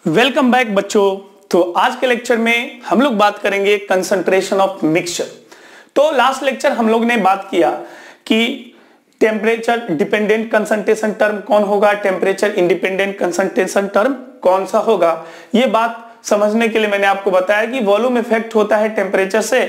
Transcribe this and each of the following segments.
Welcome back बच्चों। तो आज के लेक्चर में हम लोग बात करेंगे कंसंट्रेशन ऑफ मिक्सचर। तो लास्ट लेक्चर हम लोग ने बात किया कि टेम्परेचर डिपेंडेंट कंसंट्रेशन टर्म कौन होगा, टेम्परेचर इंडिपेंडेंट कंसंट्रेशन टर्म कौन सा होगा। ये बात समझने के लिए मैंने आपको बताया कि वॉल्यूम इफेक्ट होता है टेम्परेचर से,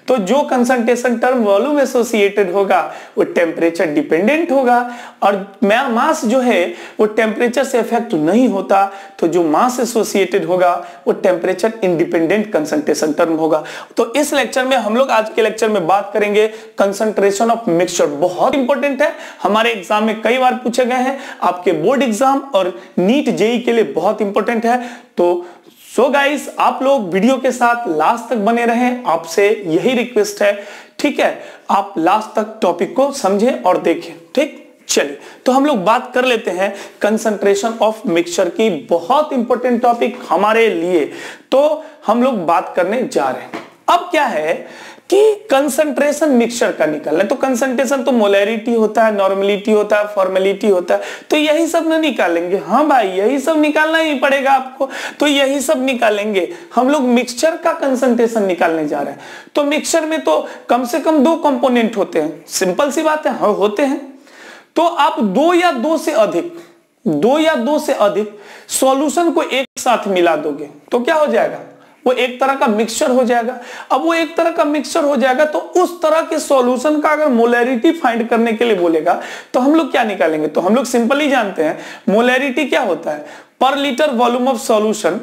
तो जो कंसंट्रेशन टर्म वॉल्यूम एसोसिएटेड होगा वो टेम्परेचर डिपेंडेंट होगा, और मास जो है वो टेम्परेचर से इफेक्ट नहीं होता, तो जो मास एसोसिएटेड होगा वो टेम्परेचर इंडिपेंडेंट कंसंट्रेशन टर्म होगा। तो इस लेक्चर में हम लोग आज के लेक्चर में बात करेंगे कंसंट्रेशन ऑफ मिक्सचर। बहुत इंपॉर्टेंट है, हमारे एग्जाम में कई बार पूछे गए हैं, आपके बोर्ड एग्जाम और नीट जेईई के लिए बहुत इंपॉर्टेंट है। तो सो गाइस, आप लोग वीडियो के साथ लास्ट तक बने रहें, आपसे यही रिक्वेस्ट है, ठीक है। आप लास्ट तक टॉपिक को समझें और देखें, ठीक। चलिए तो हम लोग बात कर लेते हैं कंसंट्रेशन ऑफ मिक्सचर की, बहुत इंपॉर्टेंट टॉपिक हमारे लिए। तो हम लोग बात करने जा रहे हैं। अब क्या है कि कंसंट्रेशन मिक्सचर का निकालना है, तो कंसंट्रेशन तो मोलैरिटी होता है, नॉर्मलिटी होता है, फॉर्मेलिटी होता है, तो यही सब ना निकालेंगे। हाँ भाई, यही सब निकालना ही पड़ेगा आपको, तो यही सब निकालेंगे। हम लोग मिक्सचर का कंसंट्रेशन निकालने जा रहे हैं। तो मिक्सचर में तो कम से कम दो कंपोनेंट होते हैं, सिंपल सी बात है, हाँ होते हैं। तो आप दो या दो से अधिक सॉल्यूशन को एक साथ मिला दोगे तो क्या हो जाएगा, वो एक तरह का मिक्सचर हो जाएगा। अब वो एक तरह का मिक्सचर हो जाएगा तो उस तरह के सॉल्यूशन का अगर मोलैरिटी फाइंड करने के लिए बोलेगा तो हम लोग क्या निकालेंगे, तो हम लोग सिंपली जानते हैं मोलैरिटी क्या होता है, पर litre volume of solution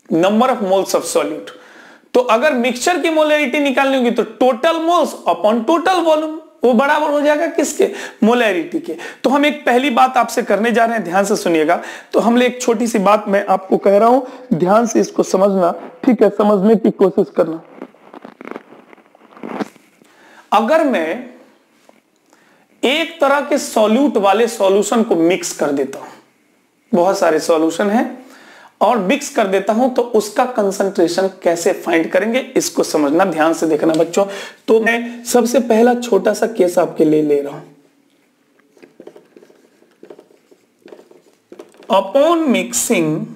number of moles of solute. तो अगर मिक्सचर की मोलैरिटी निकालनी होगी तो total moles upon total volume, वो बराबर हो जाएगा किसके, मोलैरिटी के। तो हम एक पहली बात आपसे करने जा रहे हैं, ध्यान से सुनिएगा। तो हम एक छोटी सी बात मैं आपको कह रहा हूं, ध्यान से इसको समझना, ठीक है, समझने की कोशिश करना। अगर मैं एक तरह के सॉल्यूट वाले सॉल्यूशन को मिक्स कर देता हूं, बहुत सारे सॉल्यूशन हैं, और मिक्स कर देता हूं, तो उसका कंसंट्रेशन कैसे फाइंड करेंगे, इसको समझना, ध्यान से देखना बच्चों। तो मैं सबसे पहला छोटा सा केस आपके लिए ले रहा हूं। Upon mixing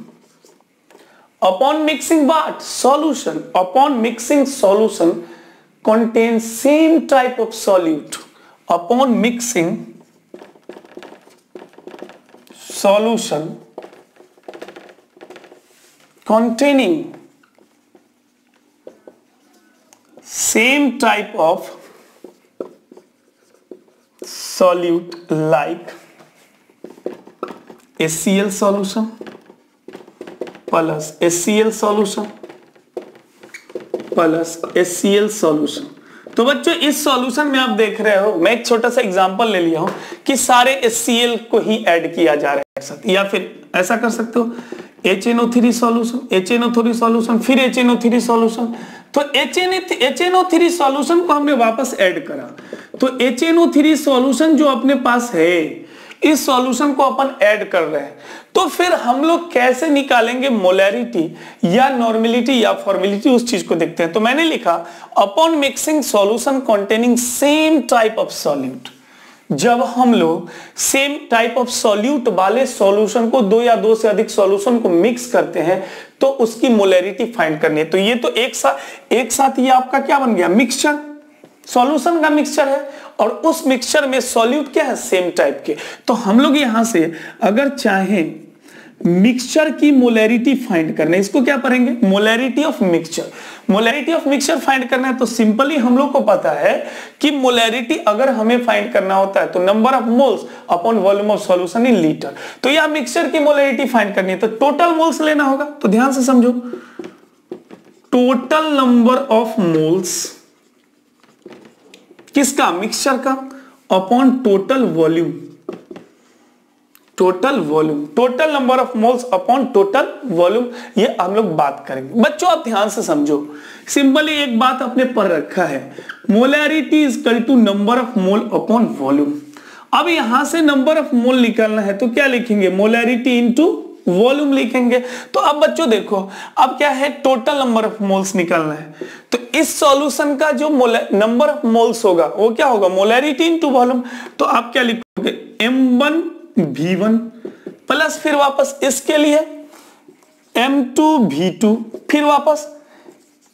what, solution, upon mixing solution contain same type of solute, upon mixing solution containing same type of solute like HCl solution plus HCl solution plus HCl solution. तो बच्चों इस सॉल्यूशन में आप देख रहे हो, मैं एक छोटा सा एग्जांपल ले लिया हूं कि सारे HCl को ही ऐड किया जा रहा है साथ, या फिर ऐसा कर सकते हो HNO3 सॉल्यूशन, HNO3 सॉल्यूशन, फिर HNO3 सॉल्यूशन। तो HNO3 सॉल्यूशन को हमने वापस ऐड करा, तो HNO3 सॉल्यूशन जो अपने पास है, इस सॉल्यूशन को अपन ऐड कर रहे हैं। तो फिर हम लोग कैसे निकालेंगे मोलैरिटी या नॉर्मलिटी या फॉर्मेलिटी, उस चीज को देखते हैं। तो मैंने लिखा upon mixing solution containing same type of solute. जब हम लोग सेम टाइप ऑफ सॉल्यूट वाले सॉल्यूशन को, दो या दो से अधिक सॉल्यूशन को मिक्स करते हैं, तो उसकी मोलैरिटी फाइंड करनी है। तो ये तो एक साथ ये आपका क्या बन गया, मिक्सचर, सॉल्यूशन का मिक्सचर है, और उस मिक्सचर में सॉल्यूट क्या है, सेम टाइप के। तो हम लोग यहां से अगर चाहें मिक्सचर की मोलैरिटी फाइंड करना है, इसको क्या पढ़ेंगे, molarity of mixture. Molarity of mixture find करना है तो सिंपली हम लोग को पता है कि मोलैरिटी अगर हमें फाइंड करना होता है तो number of moles upon volume of solution in litre. तो यह मिक्सचर की मोलैरिटी फाइंड करनी है तो टोटल मोल्स लेना होगा। तो ध्यान से समझो, टोटल नंबर ऑफ मोल्स किसका, मिक्सचर का, upon total volume, total number of moles upon total volume, ये हम लोग बात करेंगे। बच्चों आप ध्यान से समझो, सिंपली एक बात आपने पढ़ रखा है, molarity is equal to number of mole upon volume. अब यहां से नंबर ऑफ मोल निकालना है तो क्या लिखेंगे, मोलैरिटी इनटू वॉल्यूम लिखेंगे। तो अब बच्चों देखो, अब क्या है, टोटल नंबर ऑफ मोल्स निकालना है, तो इस सॉल्यूशन का जो नंबर ऑफ मोल्स होगा वो क्या होगा, मोलैरिटी इनटू वॉल्यूम। तो आप क्या लिखोगे, M1 V1 प्लस फिर वापस इसके लिए M2V2, फिर वापस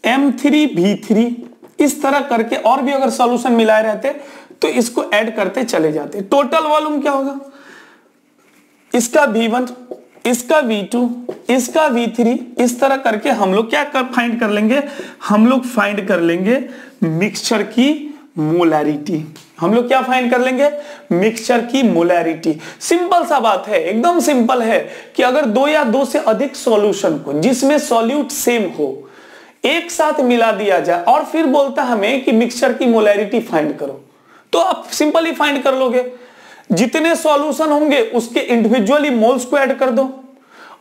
M3V3, इस तरह करके और भी अगर सॉल्यूशन मिलाए रहते तो इसको ऐड करते चले जाते। टोटल वॉल्यूम क्या होगा, इसका V1, इसका V2, इसका V3, इस तरह करके हम लोग क्या फाइंड कर लेंगे, हम लोग फाइंड कर लेंगे मिक्सचर की मोलैरिटी। हम लोग क्या फाइंड कर लेंगे, मिक्सचर की मोलैरिटी। सिंपल सा बात है, एकदम सिंपल है कि अगर दो या दो से अधिक सॉल्यूशन को जिसमें सॉल्यूट सेम हो एक साथ मिला दिया जाए और फिर बोलता हमें कि मिक्सचर की मोलैरिटी फाइंड करो, तो आप सिंपली फाइंड कर लोगे। जितने सॉल्यूशन होंगे उसके इंडिविजुअली मोल्स को ऐड कर दो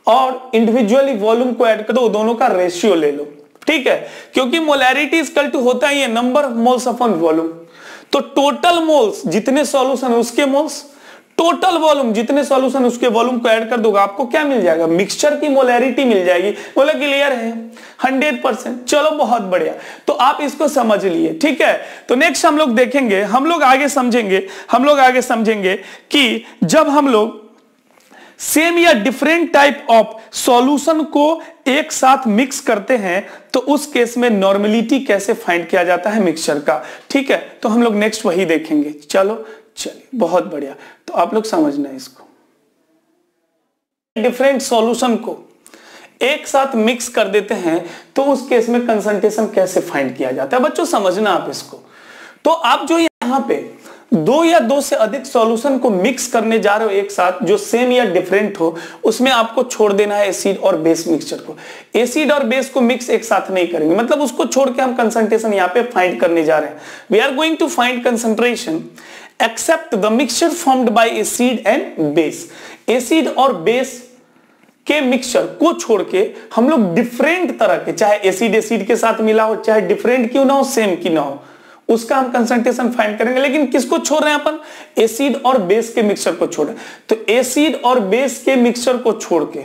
और इंडिविजुअली वॉल्यूम को ऐड कर दो, दोनों का रेशियो ले लो, ठीक है, क्योंकि मोलैरिटी इक्वल टू होता ही है number of moles upon volume. तो टोटल मोल्स जितने सॉल्यूशन उसके मोल्स, टोटल वॉल्यूम जितने सॉल्यूशन उसके वॉल्यूम को ऐड कर दोगे, आपको क्या मिल जाएगा, मिक्सचर की मोलैरिटी मिल जाएगी। बोला क्लियर है, 100%। चलो बहुत बढ़िया, तो आप इसको समझ लिए, ठीक है। तो नेक्स्ट हम लोग देखेंगे, हम लोग आगे समझेंगे कि जब हम लोग सेम या डिफरेंट टाइप ऑफ सॉल्यूशन को एक साथ मिक्स करते हैं तो उस केस में नॉर्मेलिटी कैसे फाइंड किया जाता है मिक्सचर का, ठीक है। तो हम लोग नेक्स्ट वही देखेंगे। चलो चलिए, बहुत बढ़िया, तो आप लोग समझना इसको। डिफरेंट सॉल्यूशन को एक साथ मिक्स कर देते हैं तो उस केस में कंसंट्रेशन कैसे फाइंड किया जाता है, बच्चों समझना आप इसको। तो आप जो यहां पे दो या दो से अधिक सॉल्यूशन को मिक्स करने जा रहे हो एक साथ जो सेम या डिफरेंट हो, उसमें आपको छोड़ देना है एसिड और बेस मिक्सचर को। एसिड और बेस को मिक्स एक साथ नहीं करेंगे, मतलब उसको छोड़ के हम कंसंट्रेशन यहां पे फाइंड करने जा रहे हैं। We are going to find concentration except the mixture formed by acid and base. Acid और बेस के मिक्सचर को छोड़ के हम लोग डिफरेंट तरह के, चाहे एसिड एसिड के साथ मिला हो, चाहे डिफरेंट क्यों ना हो, सेम क्यों ना हो, उसका हम कंसंट्रेशन फाइंड करेंगे। लेकिन किसको छोड़ रहे हैं अपन, एसिड और बेस के मिक्सचर को छोड़ रहे हैं। तो एसिड और बेस के मिक्सचर को छोड़ के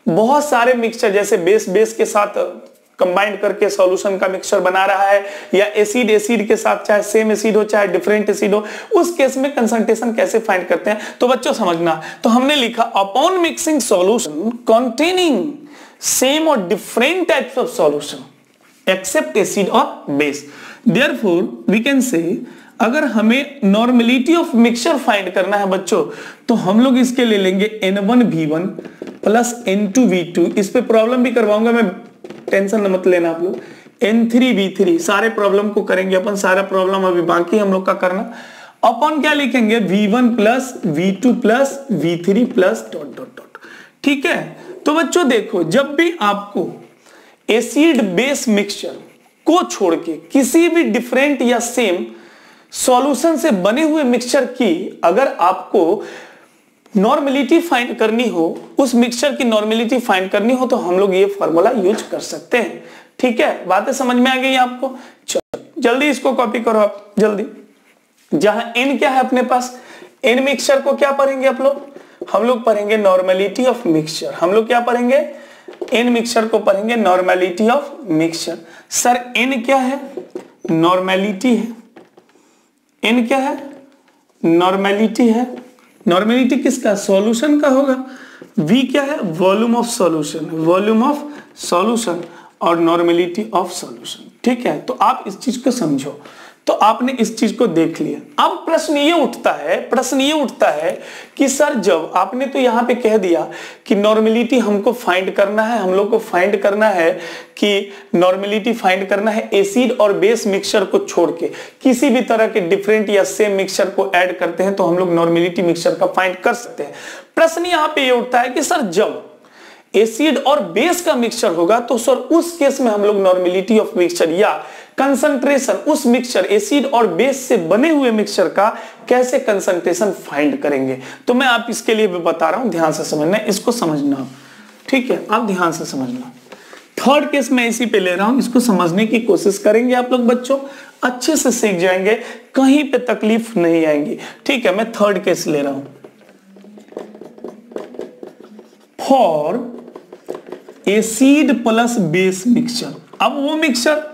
बहुत सारे मिक्सचर, जैसे बेस बेस के साथ कंबाइंड करके सॉल्यूशन का मिक्सचर बना रहा है, या एसिड एसिड के साथ, चाहे सेम एसिड हो चाहे डिफरेंट एसिड हो, उस केस में कंसंट्रेशन कैसे फाइंड करते हैं। तो बच्चों समझना, तो हमने लिखा upon mixing solution containing same और different types of solution except acid और base, therefore we can say, अगर हमें नॉर्मेलिटी ऑफ मिक्सचर फाइंड करना है बच्चों, तो हम लोग इसके ले लेंगे N1V1 प्लस N2V2। इस पे प्रॉब्लम भी करवाऊंगा मैं, टेंशन मत लेना आप लोग। N3V3 सारे प्रॉब्लम को करेंगे अपन, सारा प्रॉब्लम अभी बाकी हम लोग का करना। अपन क्या लिखेंगे, V1 plus V2 plus V3 plus dot dot dot, ठीक है। तो बच्चों देखो, जब भी आपको एसिड बेस मिक्सचर को छोड़ के किसी भी डिफरेंट या सेम सॉल्यूशन से बने हुए मिक्सचर की अगर आपको नॉर्मेलिटी फाइंड करनी हो, उस मिक्सचर की नॉर्मेलिटी फाइंड करनी हो, तो हम लोग ये फॉर्मूला यूज कर सकते हैं, ठीक है। बातें समझ में आ गई आपको। चलो जल्दी इसको कॉपी करो आप, जल्दी। जहां n क्या है अपने पास, n मिक्सचर को क्या पढ़ेंगे आप लोग, हम लोग पढ़ेंगे नॉर्मेलिटी ऑफ मिक्सचर। हम लोग क्या पढ़ेंगे, n मिक्सचर को पढ़ेंगे normality of mixture. Sir n क्या है, नॉर्मेलिटी है। n क्या है, नॉर्मेलिटी है। नॉर्मेलिटी किसका, सॉल्यूशन का होगा। v क्या है, volume of solution, volume of solution और नॉर्मेलिटी ऑफ सॉल्यूशन, ठीक है। तो आप इस चीज को समझो, तो आपने इस चीज को देख लिया। अब प्रश्न ये उठता है कि सर जब आपने तो यहाँ पे कह दिया कि नॉर्मेलिटी हमको फाइंड करना है, हम लोग को फाइंड करना है कि नॉर्मेलिटी फाइंड करना है एसिड और बेस मिक्सचर को छोड़ के किसी भी तरह के डिफरेंट या सेम मिक्सचर को ऐड करते हैं तो हम लोग नॉर्मेलिटी मिक्सचर का फाइंड कर सकते हैं। प्रश्न यहाँ पे ये उठता है कि सर जब एसिड और बेस का मिक्सचर होगा तो सर उस केस में हम लोग नॉर्मेलिटी ऑफ मिक्सचर या कंसंट्रेशन उस मिक्सचर एसिड और बेस से बने हुए मिक्सचर का कैसे कंसंट्रेशन फाइंड करेंगे। तो मैं आप इसके लिए भी बता रहा हूं, ध्यान से समझना, इसको समझना, ठीक है, आप ध्यान से समझना। थर्ड केस मैं इसी पे ले रहा हूं, इसको समझने की कोशिश करेंगे आप लोग बच्चों, अच्छे से सीख जाएंगे, कहीं पे तकलीफ नहीं आएंगी, ठीक है। मैं थर्ड केस ले रहा हूं, for acid plus base mixture. अब वो मिक्सचर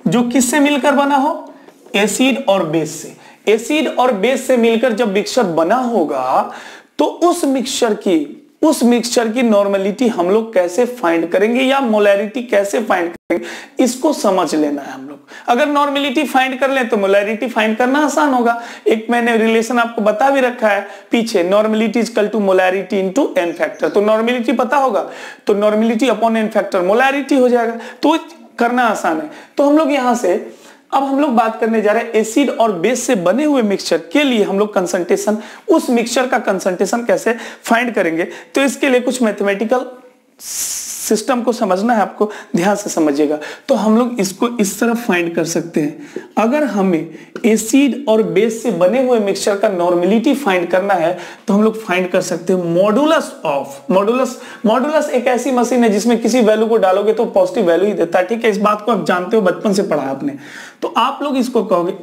जो किससे मिलकर बना हो, एसिड और बेस से। एसिड और बेस से मिलकर जब मिक्सचर बना होगा तो उस मिक्सचर की उस मिक्सचर की नॉर्मेलिटी हम लोग कैसे फाइंड करेंगे या मोलैरिटी कैसे फाइंड करेंगे, इसको समझ लेना है हम लोग। अगर नॉर्मेलिटी फाइंड कर लें तो मोलैरिटी फाइंड करना आसान होगा। एक मैंने रिलेशन आपको बता भी रखा है पीछे, normality is equal to molarity into N factor. तो नॉर्मेलिटी पता होगा तो normality upon N factor molarity हो जाएगा, तो करना आसान है। तो हम लोग यहां से अब हम लोग बात करने जा रहे हैं एसिड और बेस से बने हुए मिक्सचर के लिए हम लोग कंसंट्रेशन, उस मिक्सचर का कंसंट्रेशन कैसे फाइंड करेंगे। तो इसके लिए कुछ मैथमेटिकल सिस्टम को समझना है आपको, ध्यान से समझिएगा। तो हम लोग इसको इस तरफ फाइंड कर सकते हैं। अगर हमें एसिड और बेस से बने हुए मिक्सचर का नॉर्मेलिटी फाइंड करना है तो हम लोग फाइंड कर सकते हैं मॉडुलस ऑफ, मॉडुलस एक ऐसी मशीन है जिसमें किसी वैल्यू को डालोगे तो पॉजिटिव वैल्यू ही देता है, ठीक है। इस बात को आप जानते हो, बचपन से पढ़ा आपने। तो आप लोग इसको कहोगे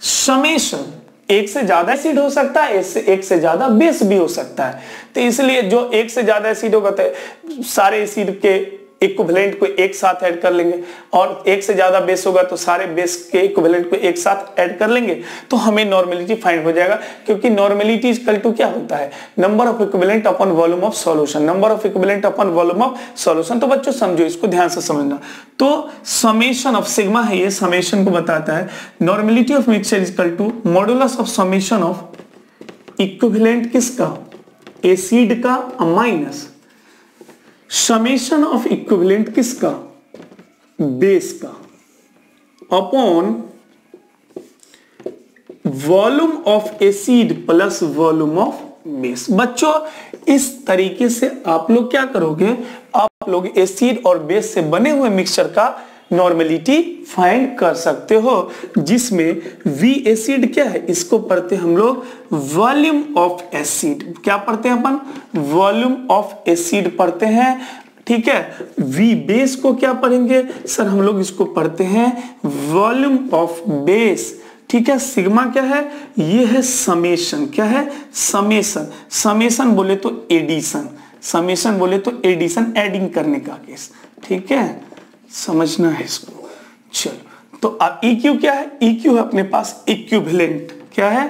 समेशन, एक से ज्यादा एसिड हो सकता है, एक से ज्यादा बेस भी हो सकता है। तो इसलिए जो एक से ज्यादा एसिड होगा तो सारे एसिड के इक्विवेलेंट को एक साथ ऐड कर लेंगे, और एक से ज्यादा बेस होगा तो सारे बेस के इक्विवेलेंट को एक साथ ऐड कर लेंगे, तो हमें नॉर्मेलिटी फाइंड हो जाएगा। क्योंकि नॉर्मेलिटी इक्वल टू क्या होता है, number of equivalent upon volume of solution, number of equivalent upon volume of solution. तो बच्चों समझो, इसको ध्यान से समझना। तो समेशन ऑफ सिग्मा है, ये समेशन को बताता है। Normality of mixture equal to modulus of summation of equivalent किसका, एसिड का, माइनस समेशन ऑफ इक्विवेलेंट किसका, बेस का, upon volume of acid plus volume of base. बच्चों इस तरीके से आप लोग क्या करोगे, आप लोग एसिड और बेस से बने हुए मिक्सचर का नॉर्मेलिटी फाइंड कर सकते हो, जिसमें V एसिड क्या है, इसको पढ़ते हम लोग वॉल्यूम ऑफ एसिड। क्या पढ़ते हैं अपन, वॉल्यूम ऑफ एसिड पढ़ते हैं, ठीक है। V बेस को क्या पढ़ेंगे सर, हम लोग इसको पढ़ते हैं वॉल्यूम ऑफ बेस, ठीक है। सिग्मा क्या है, ये है समेशन, क्या है समेशन, समेशन बोले तो एडिशन, समेशन बोले तो एडिशन, एडिंग करने का केस, ठीक है, समझना है इसको। चलो तो अब EQ क्या है, EQ है अपने पास इक्विवेलेंट, क्या है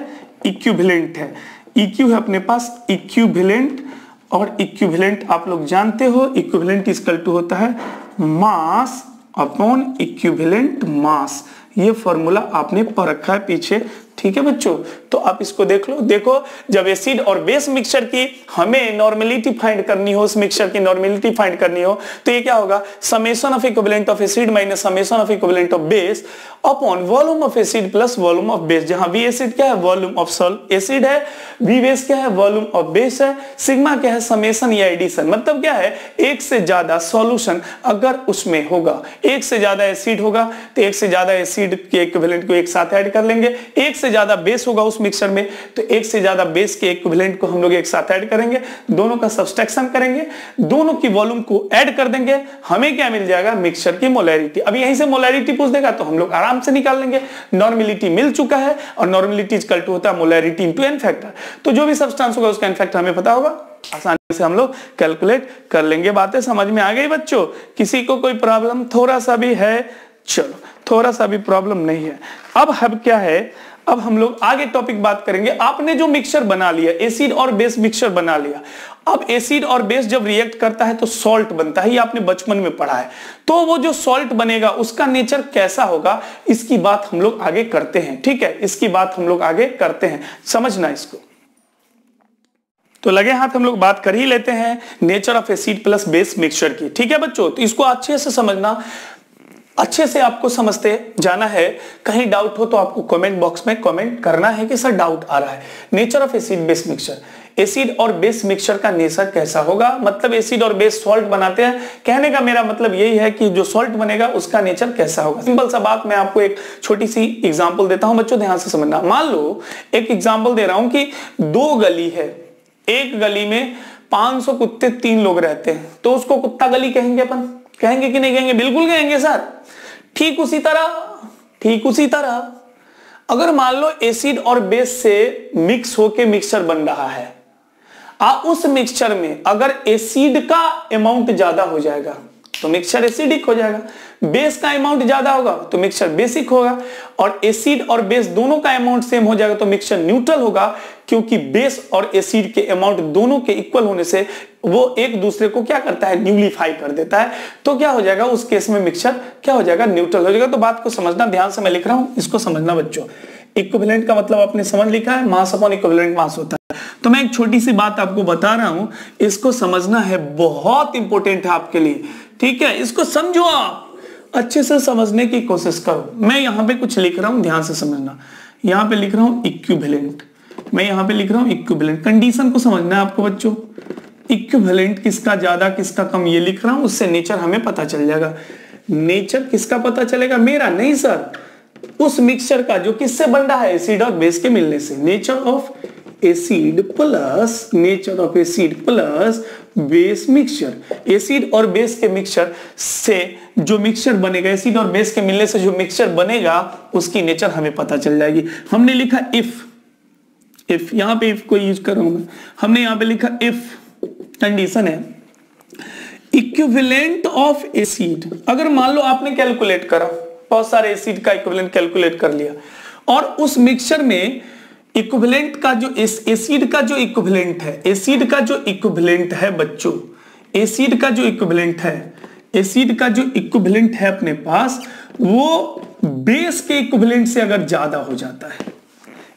इक्विवेलेंट है, EQ है अपने पास इक्विवेलेंट, और इक्विवेलेंट आप लोग जानते हो, इक्विवेलेंट इक्वल टू होता है मास अपॉन इक्विवेलेंट मास। ये फॉर्मूला आपने पढ़ रखा है पीछे, ठीक है बच्चों। तो आप इसको देख लो, देखो जब एसिड और बेस मिक्सचर की हमें नॉर्मेलिटी फाइंड करनी हो, उस मिक्सचर की नॉर्मेलिटी फाइंड करनी हो, तो ये क्या होगा, summation of equivalent of acid minus summation of equivalent of base upon volume of acid plus volume of base, जहां V एसिड क्या है, वॉल्यूम ऑफ एसिड है, V बेस क्या है, वॉल्यूम ऑफ बेस है, सिग्मा क्या है, समेशन या एडिशन। मतलब क्या है, एक से ज्यादा सॉल्यूशन अगर उसमें होगा, एक से ज्यादा एसिड होगा तो एक से ज्यादा एसिड के इक्विवेलेंट को एक साथ ऐड कर लेंगे, एक से ज्यादा बेस होगा उस मिक्सचर में तो एक से ज्यादा बेस के इक्विवेलेंट को हम लोग एक साथ ऐड करेंगे, दोनों का सब्सट्रैक्शन करेंगे, दोनों की वॉल्यूम को ऐड कर देंगे, हमें क्या मिल जाएगा, मिक्सचर की मोलैरिटी। अब यहीं से मोलैरिटी पूछ देगा तो हम लोग आराम से निकाल लेंगे, नॉर्मेलिटी मिल चुका है, और नॉर्मेलिटी इक्वल टू होता है मोलैरिटी इनटू एन फैक्टर। तो जो भी सब्सटेंस होगा उसका एन फैक्टर हमें पता होगा, आसानी से हम लोग कैलकुलेट कर लेंगे। बातें समझ में आ गई बच्चों, किसी को कोई प्रॉब्लम थोड़ा सा भी है, चलो थोड़ा सा भी प्रॉब्लम नहीं है। अब क्या है, अब हम लोग आगे टॉपिक बात करेंगे। आपने जो मिक्सचर बना लिया, एसिड और बेस मिक्सचर बना लिया, अब एसिड और बेस जब रिएक्ट करता है तो सॉल्ट बनता है, ये आपने बचपन में पढ़ा है। तो वो जो सॉल्ट बनेगा उसका नेचर कैसा होगा, इसकी बात हम लोग आगे करते हैं, ठीक है, इसकी बात हम लोग आगे करते हैं, समझना इसको। तो लगे हाथ हम लोग बात कर ही लेते हैं nature of acid plus base mixture की, ठीक है बच्चों। तो इसको अच्छे से समझना, अच्छे से आपको समझते जाना है। कहीं डाउट हो तो आपको कमेंट बॉक्स में कमेंट करना है कि सर डाउट आ रहा है। Nature of acid base mixture, acid और बेस मिक्सचर का नेचर कैसा होगा, मतलब एसिड और बेस सॉल्ट बनाते हैं, कहने का मेरा मतलब यही है कि जो सॉल्ट बनेगा उसका नेचर कैसा होगा। सिंपल सा बात, मैं आपको एक छोटी सी एग्जांपल देता हूं, बच्चों ध्यान से समझना। मान लो एक एग्जांपल दे रहा हूं कि दो गली है, एक गली में 500 कुत्ते 3 लोग रहते हैं, तो उसको कुत्ता गली कहेंगे अपन, कहेंगे कि नहीं कहेंगे, बिल्कुल कहेंगे सर। ठीक उसी तरह अगर मान लो एसिड और बेस से मिक्स होके मिक्सचर बन रहा है, उस मिक्सचर में अगर एसिड का अमाउंट ज्यादा हो जाएगा, तो मिक्सचर एसिडिक हो जाएगा। बेस का अमाउंट ज्यादा होगा तो मिक्सचर बेसिक होगा, और एसिड और बेस दोनों का अमाउंट सेम हो जाएगा तो मिक्सचर न्यूट्रल होगा, क्योंकि बेस और एसिड के अमाउंट दोनों के इक्वल होने से वो एक दूसरे को क्या करता है, न्यूट्रीफाई कर देता है। तो क्या हो जाएगा उस केस में मिक्सचर क्या हो जाएगा, न्यूट्रल हो जाएगा। तो बात को समझना, ध्यान से मैं लिख रहा हूं, इसको समझना बच्चों। इक्विवेलेंट का मतलब आपने समझ लिखा है, मास अपॉन इक्विवेलेंट मास होता है। तो मैं एक छोटी सी बात आपको बता रहा हूं, इसको समझना है, बहुत इंपॉर्टेंट है आपके लिए, ठीक है। इसको समझो, आप अच्छे से समझने की कोशिश करो। मैं यहां पे कुछ लिख रहा हूं, ध्यान से समझना। यहां पे लिख रहा हूं इक्विवेलेंट, मैं यहां पे लिख रहा हूं इक्विवेलेंट। कंडीशन को समझना है आपको बच्चों, इक्विवेलेंट किसका ज्यादा किसका कम ये लिख रहा हूं, उससे नेचर हमें पता चल जाएगा। नेचर किसका पता चलेगा, मेरा नहीं सर, उस मिक्सचर का जो किससे बन रहा है, एसिड और बेस के मिलने से। Nature of acid plus base mixture, acid और बेस के मिक्सचर से जो मिक्सचर बनेगा, एसिड और बेस के मिलने से जो मिक्सचर बनेगा उसकी नेचर हमें पता चल जाएगी। हमने लिखा इफ यहां पे इफ को यूज कर रहा हूं मैं, हमने यहां पे लिखा इफ कंडीशन है इक्विवेलेंट ऑफ एसिड। अगर मान लो आपने कैलकुलेट करा, बहुत सारे एसिड का इक्विवेलेंट कैलकुलेट कर लिया, और उस मिक्सचर में इक्विवेलेंट का जो एसिड का जो इक्विवेलेंट है, एसिड का जो इक्विवेलेंट है बच्चों, एसिड का जो इक्विवेलेंट है अपने पास, वो बेस के इक्विवेलेंट से अगर ज्यादा हो जाता है,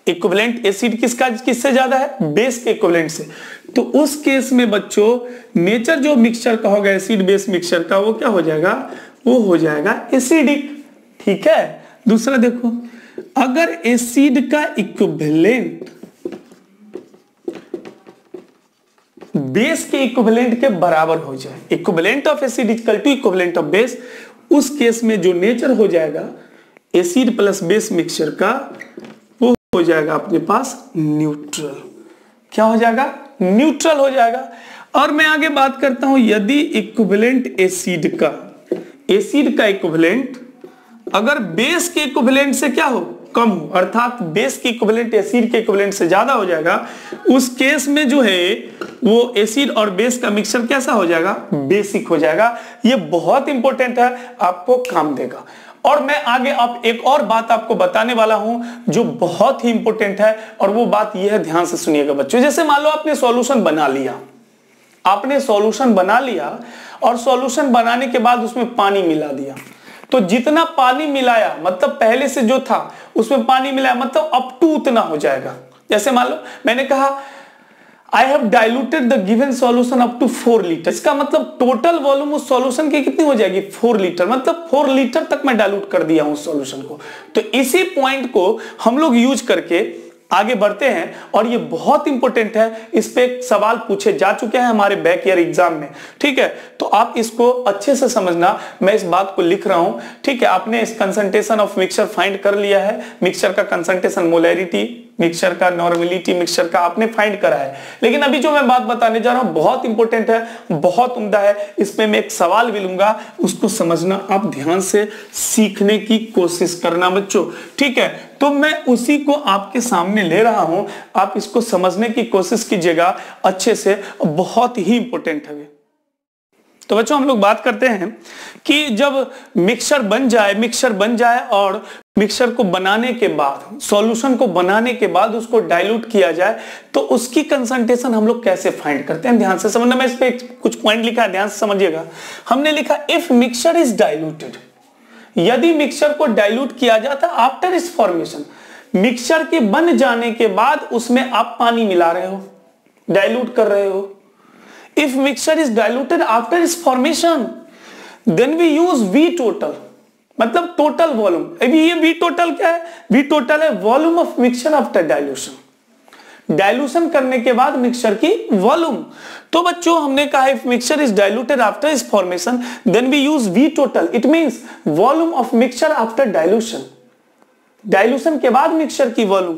इक्विवेलेंट एसिड किससे ज्यादा है, बेस के इक्विवेलेंट से, तो उस केस में बच्चों नेचर जो मिक्सचर का होगा, एसिड बेस मिक्सचर का, वो क्या हो जाएगा, वो हो जाएगा एसिडिक, ठीक है। दूसरा देखो, अगर एसिड का इक्विवेलेंट बेस के इक्विवेलेंट के बराबर हो जाए, equivalent of acid equal to equivalent of base, उस केस में जो नेचर हो जाएगा एसिड प्लस बेस मिक्सचर का, वो हो जाएगा अपने पास न्यूट्रल। क्या हो जाएगा, न्यूट्रल हो जाएगा। और मैं आगे बात करता हूं, यदि इक्विवेलेंट एसिड का इक्विवेलेंट अगर बेस के इक्विवेलेंट से क्या हो, कम हो, अर्थात बेस की इक्विवेलेंट एसिड के इक्विवेलेंट से ज्यादा हो जाएगा, उस केस में जो है वो एसिड और बेस का मिक्सचर कैसा हो जाएगा, बेसिक हो जाएगा। ये बहुत इंपॉर्टेंट है, आपको काम देगा। और मैं आगे अब एक और बात आपको बताने वाला हूं जो बहुत ही इंपॉर्टेंट है, और वो बात यह है, ध्यान से सुनिएगा बच्चों। जैसे मान लो आपने सॉल्यूशन बना लिया, और सॉल्यूशन बनाने के बाद उसमें पानी मिला दिया, तो जितना पानी मिलाया, मतलब पहले से जो था उसमें पानी मिलाया, मतलब अप टू उतना हो जाएगा। जैसे मान लो मैंने कहा I have diluted the given solution up to 4 litre, इसका मतलब टोटल वॉल्यूम उस सॉल्यूशन की कितनी हो जाएगी, 4 लीटर, मतलब 4 लीटर तक मैं डाइल्यूट कर दिया हूं उस सॉल्यूशन को। तो इसी पॉइंट को हम लोग यूज करके आगे बढ़ते हैं, और ये बहुत इंपॉर्टेंट है, इस पे सवाल पूछे जा चुके हैं हमारे बैक ईयर एग्जाम में, ठीक है। तो आप इसको अच्छे से समझना, मैं इस बात को लिख रहा हूं, ठीक है। आपने इस कंसंट्रेशन ऑफ मिक्सचर फाइंड कर लिया है, मिक्सचर का कंसंट्रेशन, मोलैरिटी, मिक्सचर का नॉर्मेलिटी, मिक्सचर का आपने फाइंड करा है। लेकिन अभी जो मैं बात बताने जा रहा हूं बहुत इंपॉर्टेंट है, बहुत उम्दा है, इसमें मैं एक सवाल भी लूंगा, उसको समझना, आप ध्यान से सीखने की कोशिश करना बच्चों, ठीक है। तो मैं उसी को आपके सामने ले रहा हूं, आप इसको समझने की कोशिश कीजिएगा अच्छे से, बहुत ही इंपॉर्टेंट है। तो बच्चों हम लोग बात करते हैं कि जब मिक्सचर बन जाए और मिक्सचर को बनाने के बाद, सॉल्यूशन को बनाने के बाद उसको डाइल्यूट किया जाए, तो उसकी कंसंट्रेशन हम लोग कैसे फाइंड करते हैं, ध्यान से समझना। मैं इस पे कुछ पॉइंट लिखा है, ध्यान से समझिएगा। हमने लिखा इफ मिक्सचर इज डाइल्यूटेड, यदि मिक्सचर को डाइल्यूट किया जाता आफ्टर इस फॉर्मेशन, मिक्सचर के बन जाने के बाद उसमें आप पानी मिला रहे हो, डाइल्यूट कर रहे हो। If mixture is diluted after its formation, then we use V total, मतलब टोटल वॉल्यूम। अभी ये V total क्या है, V total है volume of mixture after dilution, dilution करने के बाद मिक्सचर की वॉल्यूम। तो बच्चों हमने कहा if mixture is diluted after इस formation then we use V total, it means volume of mixture after dilution, dilution के बाद मिक्सचर की volume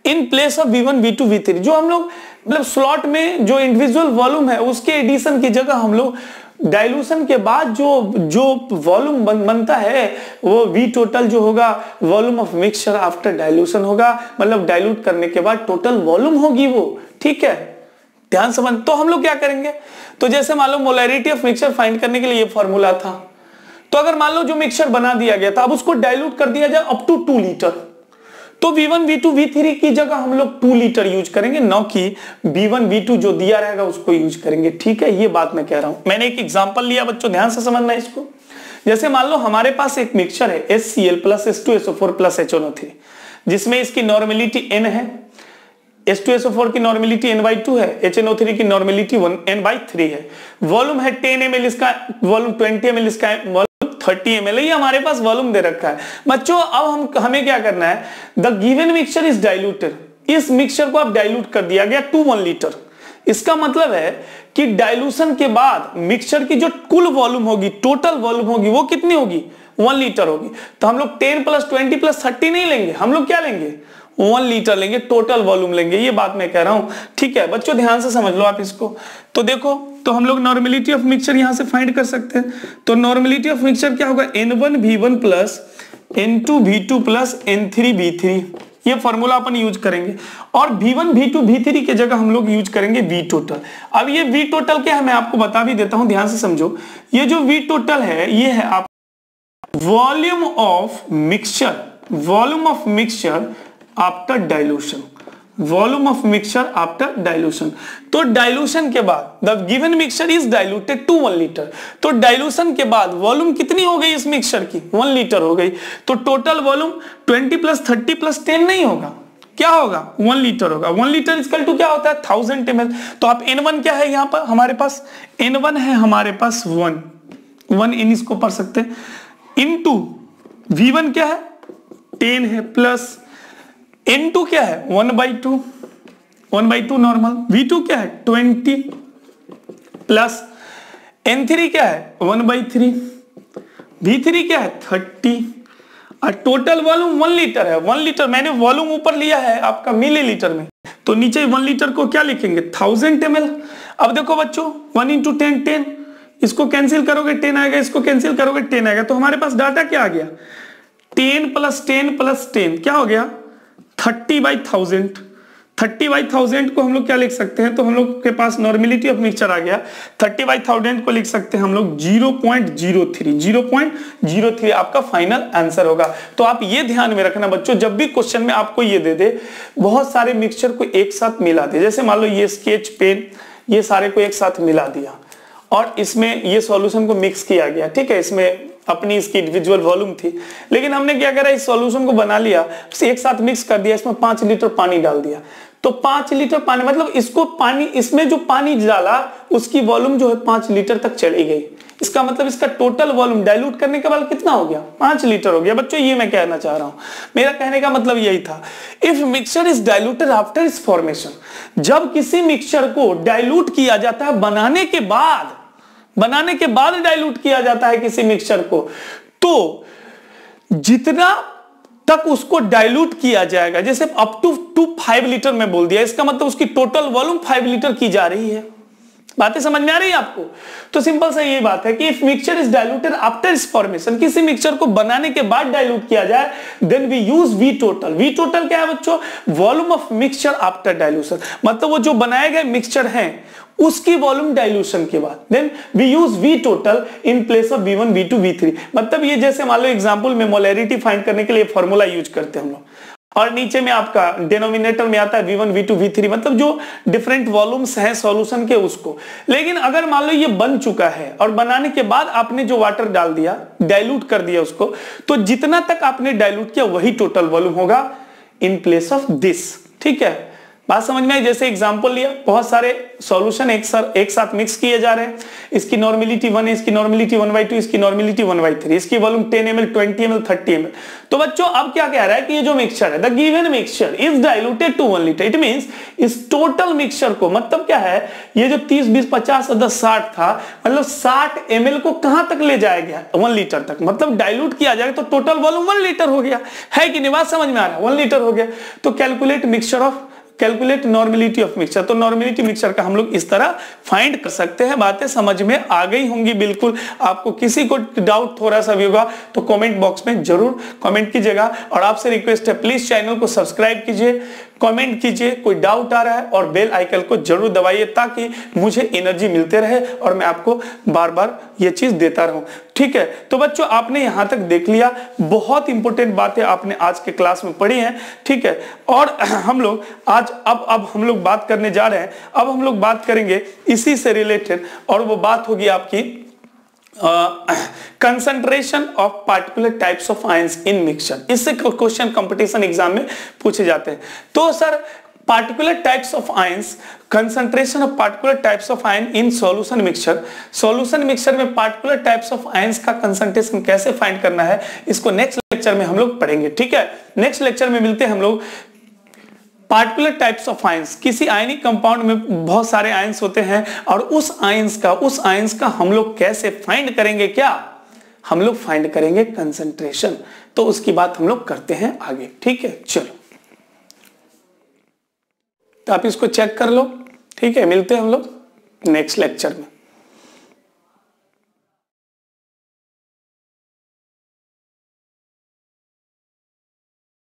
in place of V1, V2, V3। जो हम लोग मतलब स्लॉट में जो इंडिविजुअल वॉल्यूम है उसके एडिशन की जगह हम लोग डाइल्यूशन के बाद जो वॉल्यूम बनता है वो V टोटल जो होगा volume of mixture after dilution होगा, मतलब डाइल्यूट करने के बाद टोटल वॉल्यूम होगी वो, ठीक है। ध्यान समझ। तो हम लोग क्या करेंगे, तो जैसे मान लो मोलैरिटी ऑफ मिक्सचर फाइंड करने के लिए ये फॉर्मूला था, तो अगर मान लो जो मिक्सचर बना दिया गया था अब उसको डाइल्यूट कर दिया जाए अप टू 2 लीटर, तो V1 V2 V3 की जगह हम लोग 2 लीटर यूज करेंगे, न कि V1 V2 जो दिया रहेगा उसको यूज करेंगे। ठीक है, ये बात मैं कह रहा हूं। मैंने एक एग्जांपल लिया बच्चों, ध्यान से समझना इसको। जैसे मान लो हमारे पास एक मिक्सचर है HCl plus H2SO4 plus HNO3, जिसमें इसकी नॉर्मेलिटी N है, H2SO4 की नॉर्मेलिटी N/2 है, HNO3 की नॉर्मेलिटी N/3 है, वॉल्यूम है 10 ml इसका, वॉल्यूम 20 ml इसका, वॉल्यूम 30 ml, ये हमारे पास वॉल्यूम दे रखा है बच्चों। अब हमें क्या करना है, the given mixture is diluted, इस मिक्सचर को आप डाइल्यूट कर दिया गया टू 1 लीटर। इसका मतलब है कि डाइल्यूशन के बाद मिक्सचर की जो कुल वॉल्यूम होगी, टोटल वॉल्यूम होगी, वो कितनी होगी, 1 लीटर होगी। तो हम लोग 10 + 20 + 30 नहीं लेंगे, हम लोग क्या लेंगे, 1 लीटर लेंगे, टोटल वॉल्यूम लेंगे। ये बात मैं कह रहा हूं, ठीक है बच्चों, ध्यान से समझ लो आप इसको। तो देखो, तो हम लोग नॉर्मेलिटी ऑफ मिक्सचर यहां से फाइंड कर सकते हैं। तो नॉर्मेलिटी ऑफ मिक्सचर क्या होगा, N1V1 + N2V2 + N3V3, ये फॉर्मूला अपन यूज करेंगे। और V1 V2 V3 के जगह हम लोग यूज करेंगे V टोटल। अब ये V टोटल क्या है मैं आपको बता भी देता हूं, ध्यान से समझो। ये जो V टोटल है ये है आप volume of mixture, volume of mixture after dilution, volume of mixture after dilution. तो डाइल्यूशन के बाद the given mixture is diluted to 1 litre, तो डाइल्यूशन के बाद वॉल्यूम कितनी हो गई इस मिक्सचर की, 1 लीटर हो गई। तो टोटल वॉल्यूम 20 + 30 + 10 नहीं होगा, क्या होगा, 1 लीटर होगा। 1 लीटर इक्वल टू क्या होता है, 1000 ml। तो आप N1 क्या है यहाँ पर हमारे पास, N1 है हमारे पास 1 इन इसको पढ़ सकते हैं, इनटू V1 क्या है 10 है, प्लस N2 क्या है 1/2 नॉर्मल, V2 क्या है 20, प्लस N3 क्या है 1/3, V3 क्या है 30, और टोटल वॉल्यूम 1 लीटर है। 1 लीटर मैंने वॉल्यूम ऊपर लिया है आपका मिलीलीटर में, तो नीचे 1 लीटर को क्या लिखेंगे 1000 ml। अब देखो बच्चों 1 × 10 10, इसको कैंसिल करोगे 10 आएगा, इसको कैंसिल करोगे 10 आएगा। तो हमारे पास डाटा क्या आ गया, 10 + 10 + 10 क्या हो गया 30/1000। 30/1000 को हम लोग क्या लिख सकते हैं, तो हम लोग के पास नॉर्मेलिटी ऑफ मिक्सचर आ गया। 30/1000 को लिख सकते हैं हम लोग 0.03 आपका फाइनल आंसर होगा। तो आप ये ध्यान में रखना बच्चों, जब भी क्वेश्चन में आपको ये दे दे बहुत सारे मिक्सचर को एक साथ मिला दे, जैसे मान लो ये स्केच पेन, ये सारे को एक साथ मिला दिया और इसमें ये सॉल्यूशन को मिक्स किया गया, ठीक है, इसमें अपनी इसकी इंडिविजुअल वॉल्यूम थी, लेकिन हमने क्या करा, इस सॉल्यूशन को बना लिया, एक साथ मिक्स कर दिया, इसमें 5 लीटर पानी डाल दिया। तो 5 लीटर पानी मतलब इसको पानी, इसमें जो पानी डाला उसकी वॉल्यूम जो है 5 लीटर तक चली गई। इसका मतलब इसका टोटल वॉल्यूम डाइल्यूट करने के बाद कितना हो गया, 5 लीटर हो गया। बच्चों ये मैं कहना चाह रहा हूं, मेरा कहने का मतलब यही था, if mixture is diluted after its formation, जब किसी मिक्सचर को डाइल्यूट किया जाता है बनाने के बाद डाइल्यूट किया जाता है किसी मिक्सचर को, तो जितना तक उसको डाइल्यूट किया जाएगा, जैसे अप टू 5 लीटर में बोल दिया, इसका मतलब उसकी टोटल वॉल्यूम 5 लीटर की जा रही है। बातें समझ में आ रही है आपको? तो सिंपल सा ये बात है कि if mixture is diluted after its formation, किसी मिक्सचर को बनाने के बाद डाइल्यूट किया जाए, then we use V total. V total क्या है बच्चों, volume of mixture after dilution, मतलब वो जो बनाए गए मिक्सचर हैं उसकी वॉल्यूम डाइल्यूशन के बाद। Then we use V total in place of V1 V2 V3, मतलब ये जैसे मान लो एग्जांपल में मोलैरिटी फाइंड करने के लिए फॉर्मूला यूज करते हैं हम लोग, और नीचे में आपका डिनोमिनेटर में आता है V1 V2 V3, मतलब जो डिफरेंट वॉल्यूम्स हैं सॉल्यूशन के उसको। लेकिन अगर मान लो ये बन चुका है और बनाने के बाद आपने जो वाटर डाल दिया, डाइल्यूट कर दिया उसको, तो जितना तक आपने डाइल्यूट किया वही टोटल वॉल्यूम होगा इन प्लेस ऑफ दिस। ठीक है, बात समझ में आई? जैसे एग्जांपल लिया, बहुत सारे सॉल्यूशन एक साथ मिक्स किए जा रहे हैं, इसकी नॉर्मेलिटी 1 है, इसकी नॉर्मेलिटी 1/2, इसकी नॉर्मेलिटी 1/3, इसकी वॉल्यूम 10 ml, 20 ml, 30 ml। तो बच्चों अब क्या कह रहा है कि ये जो मिक्सचर है, the given mixture is diluted to 1 litre, it means इस टोटल मिक्सचर को, मतलब क्या है, ये जो 30 20 50 10 60 था, मतलब 60 ml को कहां तक ले जाया गया, 1 लीटर तक, मतलब डाइल्यूट किया जाएगा तो टोटल वॉल्यूम 1 लीटर हो गया, है कि नहीं? बात समझ में आ रहा है? 1 लीटर हो गया। तो कैलकुलेट नॉर्मेलिटी ऑफ मिक्सचर, तो नॉर्मेलिटी मिक्सचर का हम लोग इस तरह फाइंड कर सकते हैं। बातें समझ में आ गई होंगी बिल्कुल। आपको किसी को डाउट थोड़ा सा भी होगा तो कमेंट बॉक्स में जरूर कमेंट कीजिएगा, और आपसे रिक्वेस्ट है प्लीज चैनल को सब्सक्राइब कीजिए, कमेंट कीजिए, कोई डाउट आ रहा है, और बेल आइकन को जरूर दबाइए ताकि मुझे एनर्जी मिलते रहे और मैं आपको बार बार ये चीज देता रहूं। ठीक है, तो बच्चों आपने यहां तक देख लिया, बहुत इंपॉर्टेंट बातें आपने आज के क्लास में पढ़ी हैं। ठीक है, और हम लोग आज अब हम लोग बात करने जा रहे हैं, अब हम लोग बात करेंगे इसी से रिलेटेड, और वो बात होगी आपकी concentration of particular types of ions in mixture. इससे क्वेश्चन कंपटीशन एग्जाम में पूछे जाते हैं। तो sir particular types of ions, concentration of particular types of ion in solution mixture, solution mixture में particular types of ions का concentration कैसे find करना है, इसको नेक्स्ट लेक्चर में हम लोग पढ़ेंगे। ठीक है, नेक्स्ट लेक्चर में मिलते हैं हम लोग। पार्टिकुलर टाइप्स ऑफ आयंस, किसी आयनिक कंपाउंड में बहुत सारे आयंस होते हैं और उस आयंस का हम लोग कैसे फाइंड करेंगे, क्या हम लोग फाइंड करेंगे कंसंट्रेशन। तो उसकी बात हम लोग करते हैं आगे। ठीक है, चलो तो आप इसको चेक कर लो। ठीक है, मिलते हैं हम लोग नेक्स्ट लेक्चर में।